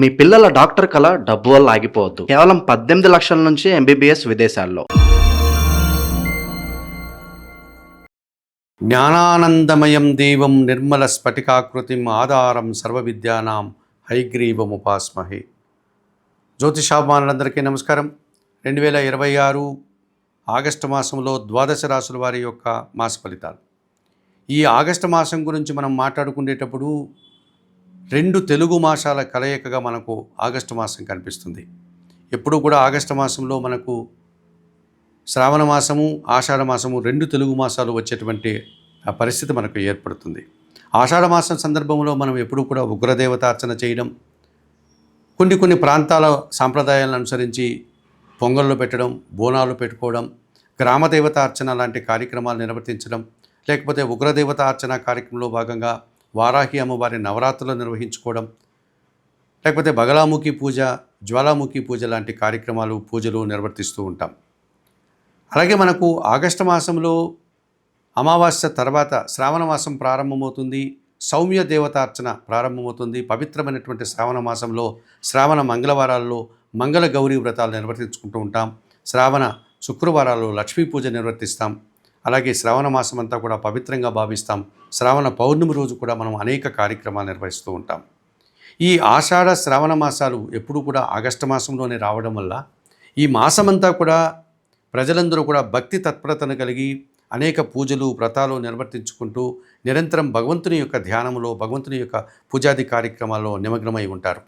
మీ పిల్లల డాక్టర్ కల డబ్బు వల్ల ఆగిపోవద్దు. కేవలం 18 లక్షల నుంచి ఎంబీబీఎస్ విదేశాల్లో. జ్ఞానానందమయం దేవం నిర్మల స్ఫటికాకృతిం ఆధారం సర్వవిద్యానాం హైగ్రీవముపాస్మహే. జ్యోతిషాభిమానులందరికీ నమస్కారం. 2026 ఆగస్టు మాసంలో ద్వాదశ రాశుల వారి యొక్క మాస ఫలితాలు. ఈ ఆగస్టు మాసం గురించి మనం మాట్లాడుకునేటప్పుడు 2 తెలుగు మాసాల కలయికగా మనకు ఆగస్టు మాసం కనిపిస్తుంది. ఎప్పుడు కూడా ఆగస్టు మాసంలో మనకు శ్రావణ మాసము, ఆషాఢ మాసము 2 తెలుగు మాసాలు వచ్చేటువంటి పరిస్థితి మనకు ఏర్పడుతుంది. ఆషాఢ మాసం సందర్భంలో మనం ఎప్పుడు కూడా ఉగ్రదేవతార్చన చేయడం, కొన్ని ప్రాంతాల సాంప్రదాయాలను అనుసరించి పొంగళ్ళు పెట్టడం, బోనాలు పెట్టుకోవడం, గ్రామదేవతార్చన లాంటి కార్యక్రమాలు నిర్వర్తించడం, లేకపోతే ఉగ్రదేవతార్చన కార్యక్రమంలో భాగంగా వారాహి అమ్మవారి నవరాత్రులు నిర్వహించుకోవడం, లేకపోతే బగలాముఖి పూజ, జ్వాలాముఖి పూజ లాంటి కార్యక్రమాలు, పూజలు నిర్వర్తిస్తూ ఉంటాం. అలాగే మనకు ఆగస్టు మాసంలో అమావాస్య తర్వాత శ్రావణ మాసం ప్రారంభమవుతుంది. సౌమ్య దేవతార్చన ప్రారంభమవుతుంది. పవిత్రమైనటువంటి శ్రావణ మాసంలో శ్రావణ మంగళవారాల్లో మంగళ గౌరీ వ్రతాలు నిర్వర్తించుకుంటూ ఉంటాం. శ్రావణ శుక్రవారాల్లో లక్ష్మీ పూజ నిర్వర్తిస్తాం. అలాగే శ్రావణ మాసం అంతా కూడా పవిత్రంగా భావిస్తాం. శ్రావణ పౌర్ణమి రోజు కూడా మనం అనేక కార్యక్రమాలు నిర్వహిస్తూ ఉంటాం. ఈ ఆషాఢ శ్రావణ మాసాలు ఎప్పుడు కూడా ఆగస్టు మాసంలోనే రావడం వల్ల ఈ మాసమంతా కూడా ప్రజలందరూ కూడా భక్తి తత్పరతను కలిగి అనేక పూజలు, వ్రతాలు నిర్వర్తించుకుంటూ నిరంతరం భగవంతుని యొక్క ధ్యానంలో, భగవంతుని యొక్క పూజాది కార్యక్రమాల్లో నిమగ్నమై ఉంటారు.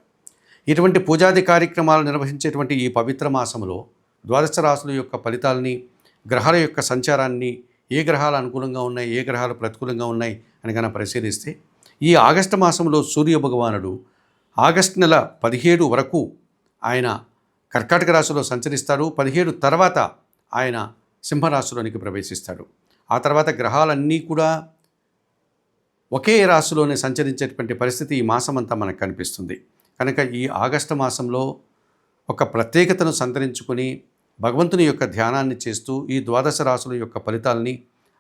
ఇటువంటి పూజాది కార్యక్రమాలు నిర్వహించేటువంటి ఈ పవిత్ర మాసంలో ద్వాదశ రాశుల యొక్క ఫలితాలని, గ్రహాల యొక్క సంచారాన్ని, ఏ గ్రహాలు అనుకూలంగా ఉన్నాయి, ఏ గ్రహాలు ప్రతికూలంగా ఉన్నాయి అని కనుక పరిశీలిస్తే ఈ ఆగస్టు మాసంలో సూర్య భగవానుడు ఆగస్టు నెల 17 వరకు ఆయన కర్కాటక రాశిలో సంచరిస్తాడు. 17 తర్వాత ఆయన సింహరాశిలోనికి ప్రవేశిస్తాడు. ఆ తర్వాత గ్రహాలన్నీ కూడా ఒకే రాశిలోనే సంచరించేటువంటి పరిస్థితి ఈ మాసమంతా మనకు కనిపిస్తుంది. కనుక ఈ ఆగస్టు మాసంలో ఒక ప్రత్యేకతను సంతరించుకొని భగవంతుని యొక్క ధ్యానాన్ని చేస్తూ ఈ ద్వాదశ రాశుల యొక్క ఫలితాలని,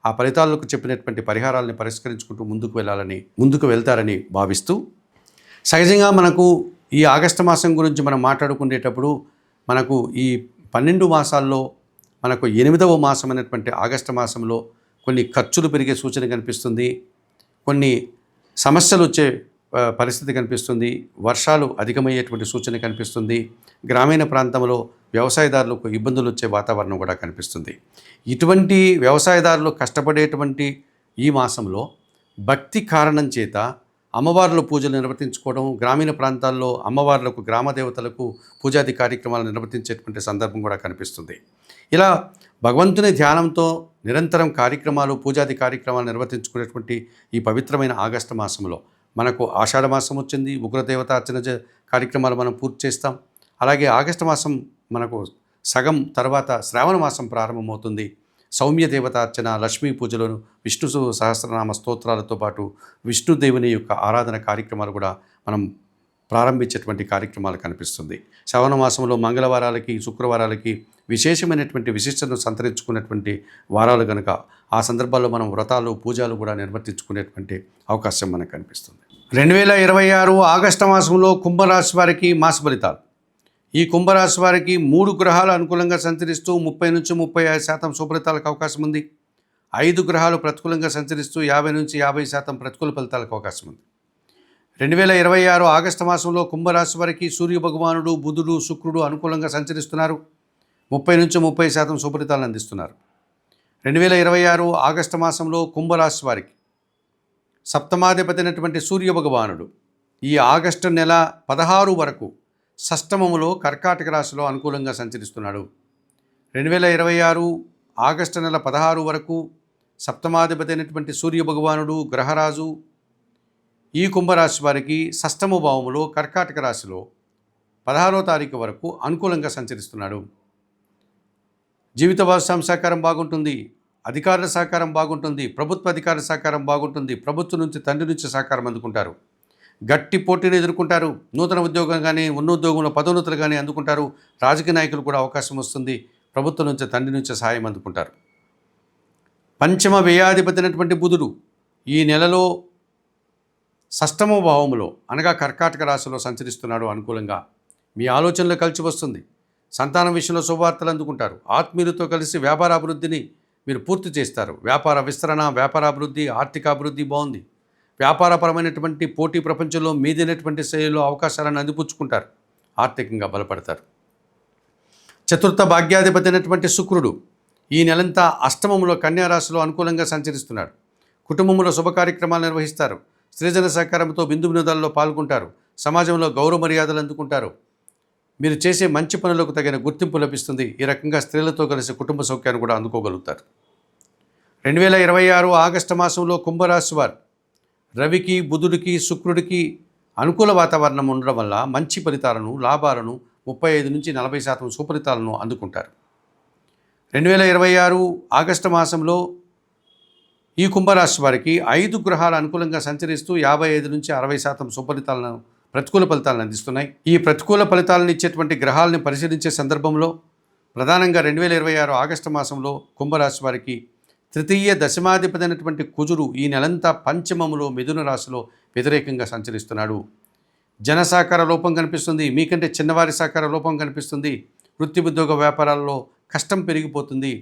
ఆ ఫలితాలకు చెప్పినటువంటి పరిహారాలని పరిష్కరించుకుంటూ ముందుకు వెళ్తారని భావిస్తూ, సహజంగా మనకు ఈ ఆగస్టు మాసం గురించి మనం మాట్లాడుకునేటప్పుడు మనకు ఈ 12 మాసాల్లో మనకు 8వ మాసం అనేటువంటి ఆగస్టు మాసంలో కొన్ని ఖర్చులు పెరిగే సూచన కనిపిస్తుంది. కొన్ని సమస్యలు వచ్చే పరిస్థితి కనిపిస్తుంది. వర్షాలు అధికమయ్యేటువంటి సూచన కనిపిస్తుంది. గ్రామీణ ప్రాంతంలో వ్యవసాయదారులకు ఇబ్బందులు వచ్చే వాతావరణం కూడా కనిపిస్తుంది. ఇటువంటి వ్యవసాయదారులు కష్టపడేటువంటి ఈ మాసంలో భక్తి కారణం చేత అమ్మవార్ల పూజలు నిర్వర్తించుకోవడం, గ్రామీణ ప్రాంతాల్లో అమ్మవార్లకు, గ్రామ దేవతలకు పూజాది కార్యక్రమాలు నిర్వర్తించేటువంటి సందర్భం కూడా కనిపిస్తుంది. ఇలా భగవంతుని ధ్యానంతో నిరంతరం కార్యక్రమాలు, పూజాది కార్యక్రమాలు నిర్వర్తించుకునేటువంటి ఈ పవిత్రమైన ఆగస్టు మాసంలో మనకు ఆషాఢ మాసం వచ్చింది. ఉగ్రదేవతార్చన కార్యక్రమాలు మనం పూర్తి చేస్తాం. అలాగే ఆగస్టు మాసం మనకు సగం తర్వాత శ్రావణ మాసం ప్రారంభమవుతుంది. సౌమ్య దేవతార్చన, లక్ష్మీ పూజలను, విష్ణు సహస్రనామ స్తోత్రాలతో పాటు విష్ణుదేవుని యొక్క ఆరాధన కార్యక్రమాలు కూడా మనం ప్రారంభించేటువంటి కార్యక్రమాలు కనిపిస్తుంది. శ్రావణ మాసంలో మంగళవారాలకి, శుక్రవారాలకి విశేషమైనటువంటి విశిష్టతను సంతరించుకునేటువంటి వారాలు కనుక ఆ సందర్భాల్లో మనం వ్రతాలు, పూజలు కూడా నిర్వర్తించుకునేటువంటి అవకాశం మనకు కనిపిస్తుంది. 2026 ఆగస్టు మాసంలో కుంభరాశి వారికి మాస ఫలితాలు. ఈ కుంభరాశి వారికి 3 గ్రహాలు అనుకూలంగా సంచరిస్తూ 30 నుంచి 35% సుఫలితాలకు అవకాశం ఉంది. 5 గ్రహాలు ప్రతికూలంగా సంచరిస్తూ 50 నుంచి 50% ప్రతికూల ఫలితాలకు అవకాశం ఉంది. 2026 ఆగస్టు మాసంలో కుంభరాశి వారికి సూర్య భగవానుడు, బుధుడు, శుక్రుడు అనుకూలంగా సంచరిస్తున్నారు. 30 నుంచి 30% సుఫలితాలను అందిస్తున్నారు. 2026 ఆగస్టు మాసంలో కుంభరాశి వారికి సప్తమాధిపతి అయినటువంటి సూర్య భగవానుడు ఈ ఆగస్టు నెల 16 వరకు షష్టమములో కర్కాటక రాశిలో అనుకూలంగా సంచరిస్తున్నాడు. 2026 ఆగస్టు నెల 16 వరకు సప్తమాధిపతి అయినటువంటి సూర్య భగవానుడు, గ్రహరాజు ఈ కుంభరాశి వారికి షష్టమ భావములో కర్కాటక రాశిలో 16వ తారీఖు వరకు అనుకూలంగా సంచరిస్తున్నాడు. జీవిత భాగస్వామి సహకారం బాగుంటుంది. అధికారుల సహకారం బాగుంటుంది. ప్రభుత్వ అధికారుల సహకారం బాగుంటుంది. ప్రభుత్వం నుంచి, తండ్రి నుంచి సహకారం అందుకుంటారు. గట్టి పోటీని ఎదుర్కొంటారు. నూతన ఉద్యోగం కానీ, ఉన్న ఉద్యోగంలో పదోన్నతులు కానీ అందుకుంటారు. రాజకీయ నాయకులు కూడా అవకాశం వస్తుంది. ప్రభుత్వం నుంచి, తండ్రి నుంచి సహాయం అందుకుంటారు. పంచమ వ్యయాధిపతి అయినటువంటి బుధుడు ఈ నెలలో షష్టమ భావములో అనగా కర్కాటక రాశిలో సంచరిస్తున్నాడు అనుకూలంగా. మీ ఆలోచనలు కలిసి వస్తుంది. సంతానం విషయంలో శుభవార్తలు అందుకుంటారు. ఆత్మీయులతో కలిసి వ్యాపార అభివృద్ధిని మీరు పూర్తి చేస్తారు. వ్యాపార విస్తరణ, వ్యాపార అభివృద్ధి, ఆర్థిక అభివృద్ధి బాగుంది. వ్యాపారపరమైనటువంటి పోటీ ప్రపంచంలో మీదైనటువంటి శైలిలో అవకాశాలను అందిపుచ్చుకుంటారు. ఆర్థికంగా బలపడతారు. చతుర్థ భాగ్యాధిపతి అయినటువంటి శుక్రుడు ఈ నెలంతా అష్టమంలో కన్యారాశిలో అనుకూలంగా సంచరిస్తున్నాడు. కుటుంబంలో శుభ కార్యక్రమాలు నిర్వహిస్తారు. స్త్రీజన సహకారంతో బిందు వినోదాల్లో పాల్గొంటారు. సమాజంలో గౌరవ మర్యాదలు అందుకుంటారు. మీరు చేసే మంచి పనులకు తగిన గుర్తింపు లభిస్తుంది. ఈ రకంగా స్త్రీలతో కలిసి కుటుంబ సౌఖ్యాన్ని కూడా అందుకోగలుగుతారు. 2026 ఆగస్టు మాసంలో కుంభరాశి వారు రవికి, బుధుడికి, శుక్రుడికి అనుకూల వాతావరణం ఉండడం వల్ల మంచి ఫలితాలను, లాభాలను 35 నుంచి 40% సుఫలితాలను అందుకుంటారు. 2026 ఆగస్టు మాసంలో ఈ కుంభరాశి వారికి 5 గ్రహాలు అనుకూలంగా సంచరిస్తూ 55 నుంచి 60% సుఫలితాలను, ప్రతికూల ఫలితాలను అందిస్తున్నాయి. ఈ ప్రతికూల ఫలితాలను ఇచ్చేటువంటి గ్రహాలను పరిశీలించే సందర్భంలో ప్రధానంగా 2026 ఆగస్టు మాసంలో కుంభరాశి వారికి తృతీయ దశమాధిపతి అయినటువంటి కుజుడు ఈ నెలంతా పంచమములో మిథున రాశిలో వ్యతిరేకంగా సంచరిస్తున్నాడు. జన సహకార లోపం కనిపిస్తుంది. మీకంటే చిన్నవారి సహకార లోపం కనిపిస్తుంది. వృత్తి ఉద్యోగ వ్యాపారాల్లో కష్టం పెరిగిపోతుంది.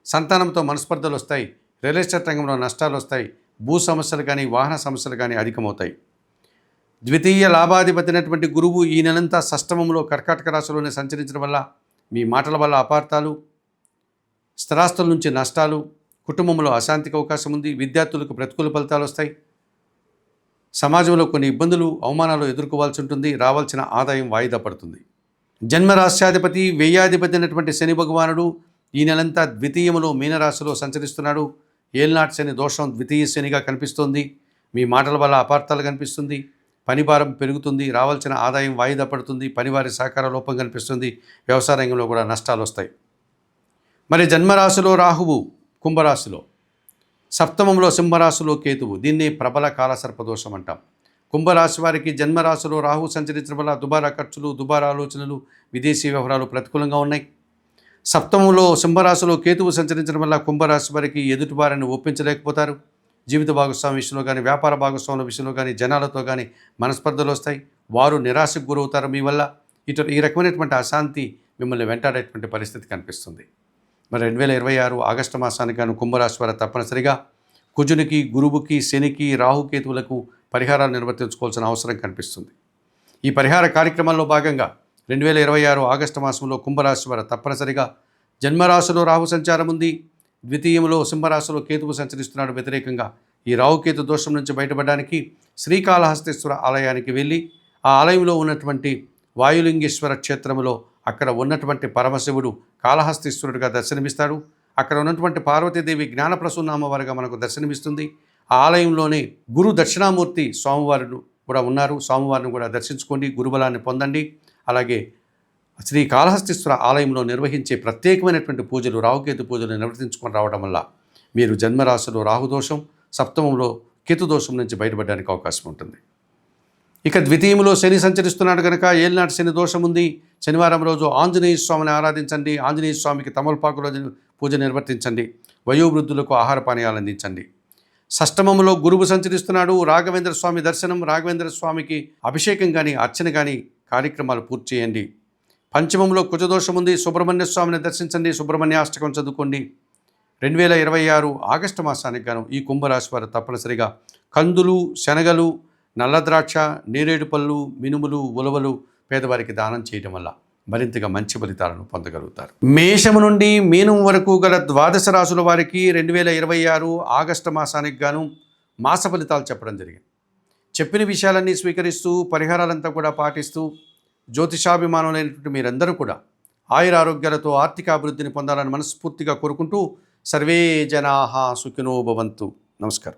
సంతానంతో మనస్పర్ధలు వస్తాయి. రియల్ ఎస్టేట్ రంగంలో నష్టాలు వస్తాయి. భూ సమస్యలు కానీ, వాహన సమస్యలు కానీ అధికమవుతాయి. ద్వితీయ లాభాధిపతి అయినటువంటి గురువు ఈ నెలంతా షష్టమంలో కర్కాటక రాశిలోనే సంచరించడం వల్ల మీ మాటల వల్ల అపార్థాలు, స్థిరాస్తుల నుంచి నష్టాలు, కుటుంబంలో అశాంతికి అవకాశం ఉంది. విద్యార్థులకు ప్రతికూల ఫలితాలు వస్తాయి. సమాజంలో కొన్ని ఇబ్బందులు, అవమానాలు ఎదుర్కోవాల్సి ఉంటుంది. రావాల్సిన ఆదాయం వాయిదా పడుతుంది. జన్మరాశ్యాధిపతి, వ్యయాధిపతి అయినటువంటి శని భగవానుడు ఈ నెలంతా ద్వితీయములో మీనరాశిలో సంచరిస్తున్నాడు. ఏల్నాటి శని దోషం ద్వితీయ శనిగా కనిపిస్తోంది. మీ మాటల వల్ల అపార్థాలు కనిపిస్తుంది. పనిభారం పెరుగుతుంది. రావాల్సిన ఆదాయం వాయిదా పడుతుంది. పనివారి సహకార లోపం కనిపిస్తుంది. వ్యవసాయ రంగంలో కూడా నష్టాలు వస్తాయి. మరి జన్మరాశిలో రాహువు కుంభరాశిలో, సప్తమంలో సింహరాశిలో కేతువు. దీన్ని ప్రబల కాలసర్పదోషం అంటాం. కుంభరాశి వారికి జన్మరాశిలో రాహు సంచరించడం వల్ల దుబారా ఖర్చులు, దుబారా ఆలోచనలు, విదేశీ వ్యవహారాలు ప్రతికూలంగా ఉన్నాయి. సప్తమంలో సింహరాశిలో కేతువు సంచరించడం వల్ల కుంభరాశి వారికి ఎదుటివారిని ఒప్పించలేకపోతారు. జీవిత భాగస్వామి విషయంలో కానీ, వ్యాపార భాగస్వాముల విషయంలో కానీ, జనాలతో కానీ మనస్పర్ధలు వస్తాయి. వారు నిరాశకు గురవుతారు మీ వల్ల. ఈ రకమైనటువంటి అశాంతి మిమ్మల్ని వెంటాడేటువంటి పరిస్థితి కనిపిస్తుంది. మరి 2026 ఆగస్టు మాసానికి గాను కుంభరాశి వారు తప్పనిసరిగా కుజునికి, గురువుకి, శనికి, రాహుకేతువులకు పరిహారాలు నిర్వర్తించుకోవాల్సిన అవసరం కనిపిస్తుంది. ఈ పరిహార కార్యక్రమాల్లో భాగంగా 2026 ఆగస్టు మాసంలో కుంభరాశి వారు తప్పనిసరిగా జన్మరాశిలో రాహు సంచారం ఉంది. ద్వితీయంలో సింహరాశిలో కేతువు సంచరిస్తున్నాడు వ్యతిరేకంగా. ఈ రాహుకేతు దోషం నుంచి బయటపడడానికి శ్రీకాళహస్తీశ్వర ఆలయానికి వెళ్ళి ఆ ఆలయంలో ఉన్నటువంటి వాయులింగేశ్వర క్షేత్రంలో అక్కడ ఉన్నటువంటి పరమశివుడు కాళహస్తీశ్వరుడిగా దర్శనమిస్తాడు. అక్కడ ఉన్నటువంటి పార్వతీదేవి జ్ఞానప్రసూన అమ్మవారిగా మనకు దర్శనమిస్తుంది. ఆ ఆలయంలోనే గురు దక్షిణామూర్తి స్వామివారు కూడా ఉన్నారు. స్వామివారిని కూడా దర్శించుకోండి, గురుబలాన్ని పొందండి. అలాగే శ్రీ కాళహస్తీశ్వర ఆలయంలో నిర్వహించే ప్రత్యేకమైనటువంటి పూజలు, రాహుకేతు పూజలు నిర్వర్తించుకొని రావడం వల్ల మీరు జన్మరాశిలో రాహుదోషం, సప్తమంలో కేతుదోషం నుంచి బయటపడడానికి అవకాశం ఉంటుంది. ఇక ద్వితీయంలో శని సంచరిస్తున్నాడు కనుక ఏలినాటి శని దోషం ఉంది. శనివారం రోజు ఆంజనేయ స్వామిని ఆరాధించండి. ఆంజనేయ స్వామికి తమలపాకులో పూజ నిర్వర్తించండి. వయోవృద్ధులకు ఆహార పానీయాలు అందించండి. షష్టమంలో గురువు సంచరిస్తున్నాడు. రాఘవేంద్ర స్వామి దర్శనం, రాఘవేంద్ర స్వామికి అభిషేకం కానీ, అర్చన కానీ కార్యక్రమాలు పూర్తి చేయండి. పంచమంలో కుజదోషం ఉంది. సుబ్రహ్మణ్య స్వామిని దర్శించండి. సుబ్రహ్మణ్యాష్టకం చదువుకోండి. 2026 ఆగస్టు మాసానికి గాను ఈ కుంభరాశి వారు తప్పనిసరిగా కందులు, శనగలు, నల్ల ద్రాక్ష, నేరేడు పళ్ళు, మినుములు, ఉలవలు పేదవారికి దానం చేయడం వల్ల మరింతగా మంచి ఫలితాలను పొందగలుగుతారు. మేషము నుండి మీనం వరకు గల ద్వాదశ రాశుల వారికి 2026 ఆగస్టు మాసానికి గాను మాస ఫలితాలు చెప్పడం జరిగింది. చెప్పిన విషయాలన్నీ స్వీకరిస్తూ, పరిహారాలంతా కూడా పాటిస్తూ, జ్యోతిషాభిమానులైనటువంటి మీరందరూ కూడా ఆయురారోగ్యాలతో ఆర్థిక అభివృద్ధిని పొందాలని మనస్ఫూర్తిగా కోరుకుంటూ సర్వే జనాః సుఖినో భవంతు. నమస్కారం.